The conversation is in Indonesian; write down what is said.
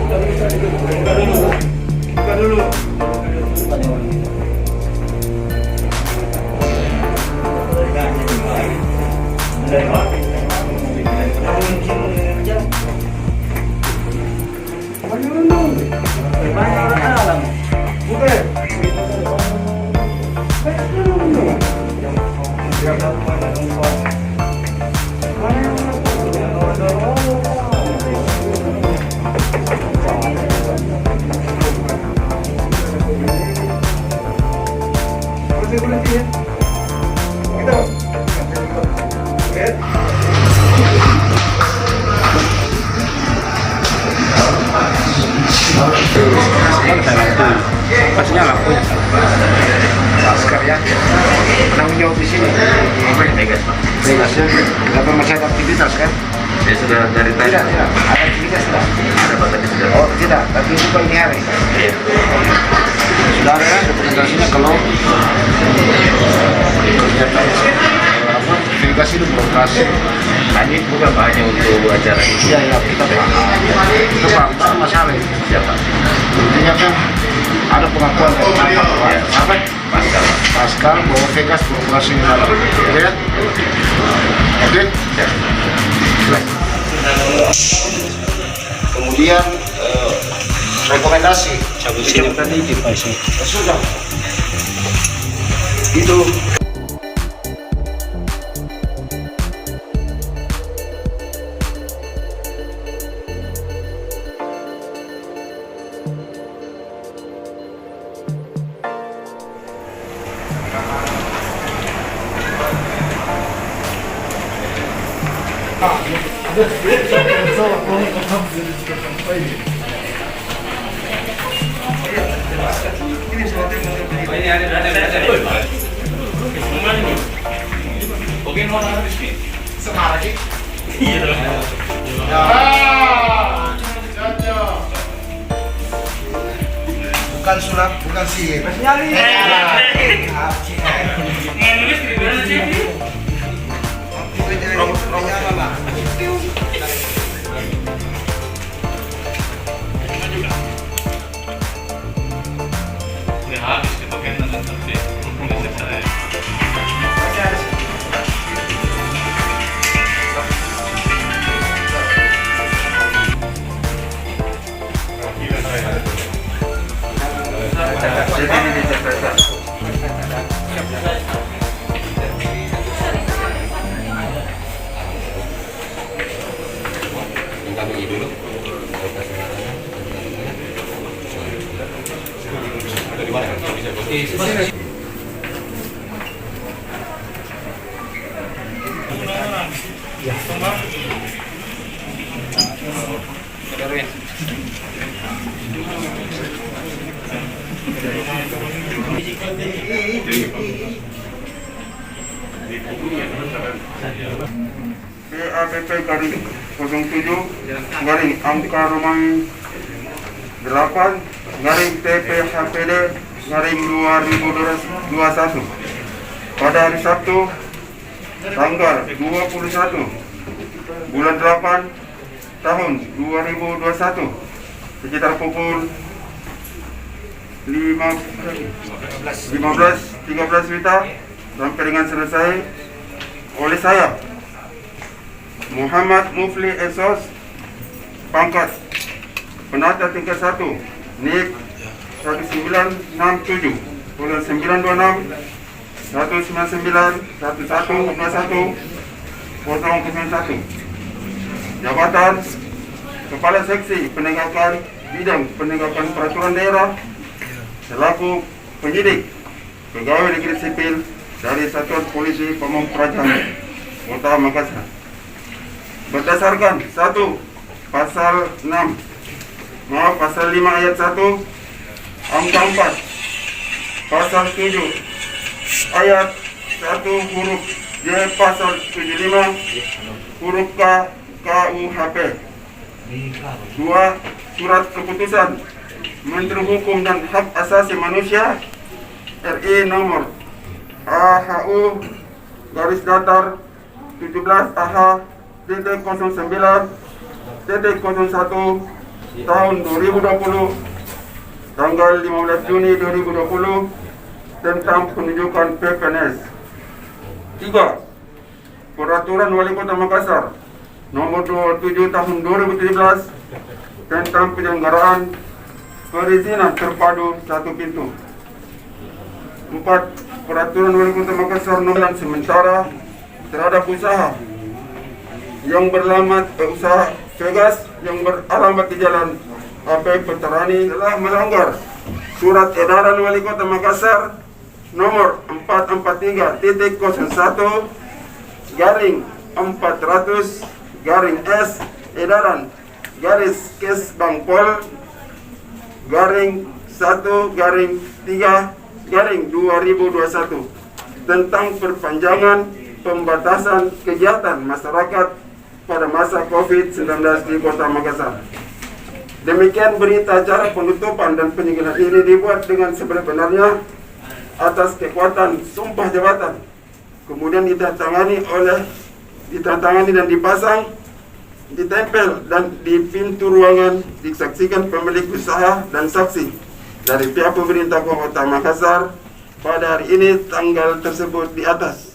Buka dulu. Maksudnya lampunya masker ya, penanggung jawab di sini. Vegas ya, dapat masih ada aktivitas kan? Ya sudah dari tadi. Tidak, ada aktivitas tidak? Ada Pak tadi sudah. Oh tidak, tapi bukan ini hari. Iya. Sudah ada dokumentasinya kalau kegiatan apa? Verifikasi itu beroperasi. Ini bukan Pak hanya untuk acara ini. Iya ya, kita paham masalah ini. Siapa? Intinya kan ada pengakuan dari apa? Pascal bahwa Vegas beroperasi di dalam. Oke ya? Oke? Kemudian rekomendasi. Cabut tadi di Paisi. Sudah. Itu. Bukan sulap, bukan sihir. BAPP garing 07 garing angka Romawi 8 garing TPHPD garing 2021 pada hari Sabtu tanggal 21 bulan 8 tahun 2021 sekitar pukul 15.13 WITA sampai dengan selesai oleh saya Muhammad Mufli Esos, pangkat penata tingkat 1 NIK 1967 bulan 926 199 1121 001 jabatan Kepala Seksi Penegakan Bidang Penegakan Peraturan Daerah selaku penyidik pegawai negeri sipil dari Satuan Polisi Pamong Praja Kota Makassar berdasarkan 1 pasal 5 ayat 1 angka 4 pasal 7 ayat 1 huruf J pasal 75 huruf K KUHP 2 surat keputusan Menteri Hukum dan Hak Asasi Manusia RI nomor AHU garis datar 17 AH titik 09 titik 01 tahun 2020 tanggal 15 Juni 2020 tentang penunjukan PPNS. 3. Peraturan Wali Kota Makassar nomor 27 tahun 2017 tentang penyelenggaraan perizinan terpadu satu pintu. 4. Peraturan Wali Kota Makassar nomor sementara terhadap usaha yang beralamat usaha Vegas yang beralamat di Jalan AP Peterani telah melanggar Surat Edaran Wali Kota Makassar nomor 443.01/400/S Edaran Kes Bangpol _1/3/2021 tentang perpanjangan pembatasan kegiatan masyarakat pada masa COVID-19 di Kota Makassar. Demikian berita acara penutupan dan penyerahan ini dibuat dengan sebenar-benarnya atas kekuatan sumpah jabatan, kemudian ditandatangani dan dipasang, ditempel dan di pintu ruangan disaksikan pemilik usaha dan saksi dari pihak pemerintah Kota Makassar pada hari ini tanggal tersebut di atas.